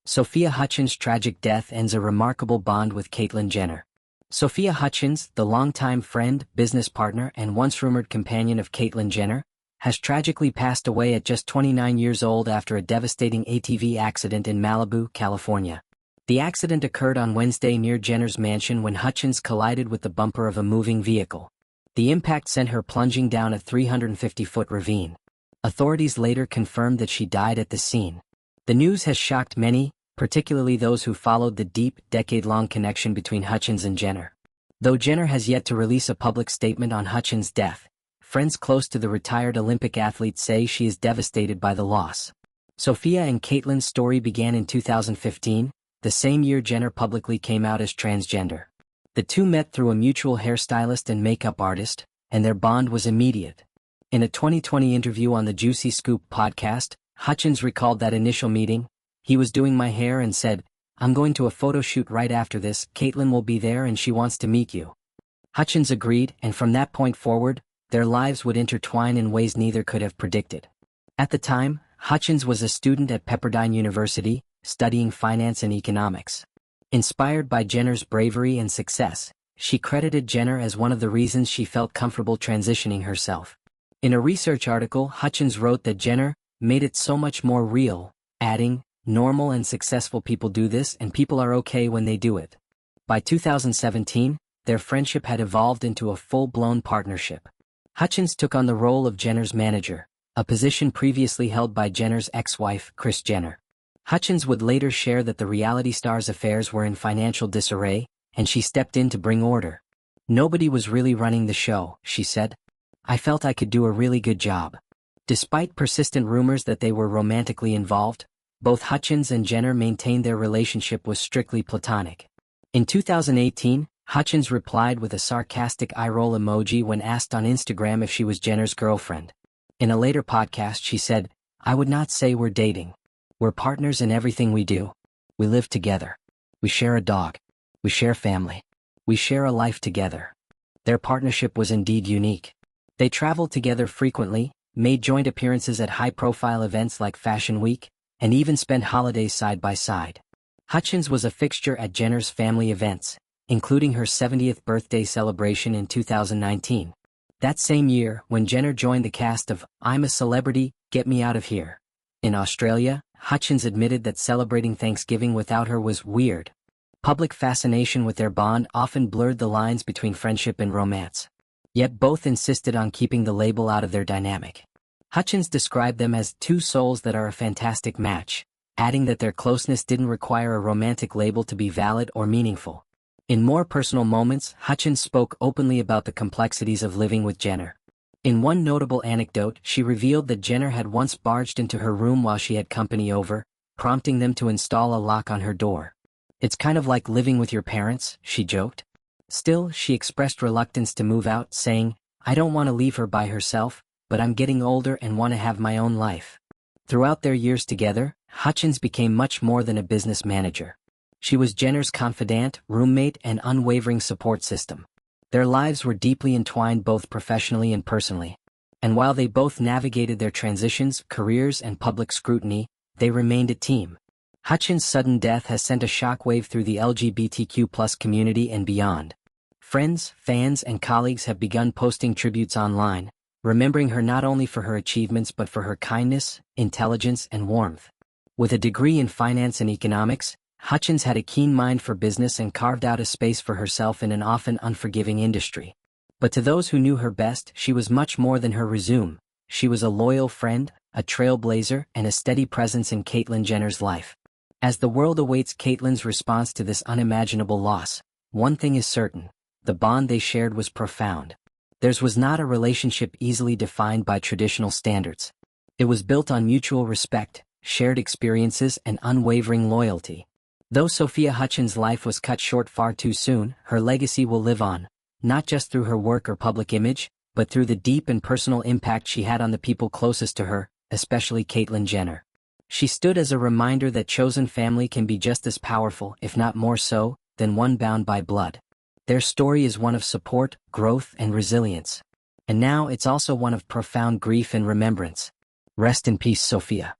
Sophia Hutchins' tragic death ends a remarkable bond with Caitlyn Jenner. Sophia Hutchins, the longtime friend, business partner, and once rumored companion of Caitlyn Jenner, has tragically passed away at just 29 years old after a devastating ATV accident in Malibu, California. The accident occurred on Wednesday near Jenner's mansion when Hutchins collided with the bumper of a moving vehicle. The impact sent her plunging down a 350-foot ravine. Authorities later confirmed that she died at the scene. The news has shocked many, particularly those who followed the deep, decade-long connection between Hutchins and Jenner. Though Jenner has yet to release a public statement on Hutchins' death, friends close to the retired Olympic athlete say she is devastated by the loss. Sophia and Caitlyn's story began in 2015, the same year Jenner publicly came out as transgender. The two met through a mutual hairstylist and makeup artist, and their bond was immediate. In a 2020 interview on the Juicy Scoop podcast, Hutchins recalled that initial meeting. He was doing my hair and said, "I'm going to a photo shoot right after this, Caitlyn will be there and she wants to meet you." Hutchins agreed, and from that point forward, their lives would intertwine in ways neither could have predicted. At the time, Hutchins was a student at Pepperdine University, studying finance and economics. Inspired by Jenner's bravery and success, she credited Jenner as one of the reasons she felt comfortable transitioning herself. In a research article, Hutchins wrote that Jenner made it so much more real, adding, "Normal and successful people do this and people are okay when they do it." By 2017, their friendship had evolved into a full-blown partnership. Hutchins took on the role of Jenner's manager, a position previously held by Jenner's ex-wife, Kris Jenner. Hutchins would later share that the reality star's affairs were in financial disarray, and she stepped in to bring order. "Nobody was really running the show," she said. "I felt I could do a really good job." Despite persistent rumors that they were romantically involved, both Hutchins and Jenner maintained their relationship was strictly platonic. In 2018, Hutchins replied with a sarcastic eye-roll emoji when asked on Instagram if she was Jenner's girlfriend. In a later podcast she said, "I would not say we're dating. We're partners in everything we do. We live together. We share a dog. We share family. We share a life together." Their partnership was indeed unique. They traveled together frequently, made joint appearances at high-profile events like Fashion Week, and even spent holidays side by side. Hutchins was a fixture at Jenner's family events, including her 70th birthday celebration in 2019. That same year, when Jenner joined the cast of I'm a Celebrity, Get Me Out of Here in Australia, Hutchins admitted that celebrating Thanksgiving without her was weird. Public fascination with their bond often blurred the lines between friendship and romance. Yet both insisted on keeping the label out of their dynamic. Hutchins described them as two souls that are a fantastic match, adding that their closeness didn't require a romantic label to be valid or meaningful. In more personal moments, Hutchins spoke openly about the complexities of living with Jenner. In one notable anecdote, she revealed that Jenner had once barged into her room while she had company over, prompting them to install a lock on her door. "It's kind of like living with your parents," she joked. Still, she expressed reluctance to move out, saying, "I don't want to leave her by herself, but I'm getting older and want to have my own life." Throughout their years together, Hutchins became much more than a business manager. She was Jenner's confidant, roommate, and unwavering support system. Their lives were deeply entwined both professionally and personally. And while they both navigated their transitions, careers, and public scrutiny, they remained a team. Hutchins' sudden death has sent a shockwave through the LGBTQ+ community and beyond. Friends, fans, and colleagues have begun posting tributes online, remembering her not only for her achievements but for her kindness, intelligence, and warmth. With a degree in finance and economics, Hutchins had a keen mind for business and carved out a space for herself in an often unforgiving industry. But to those who knew her best, she was much more than her resume. She was a loyal friend, a trailblazer, and a steady presence in Caitlyn Jenner's life. As the world awaits Caitlyn's response to this unimaginable loss, one thing is certain: the bond they shared was profound. Theirs was not a relationship easily defined by traditional standards. It was built on mutual respect, shared experiences, and unwavering loyalty. Though Sophia Hutchins' life was cut short far too soon, her legacy will live on, not just through her work or public image, but through the deep and personal impact she had on the people closest to her, especially Caitlyn Jenner. She stood as a reminder that chosen family can be just as powerful, if not more so, than one bound by blood. Their story is one of support, growth, and resilience. And now it's also one of profound grief and remembrance. Rest in peace, Sophia.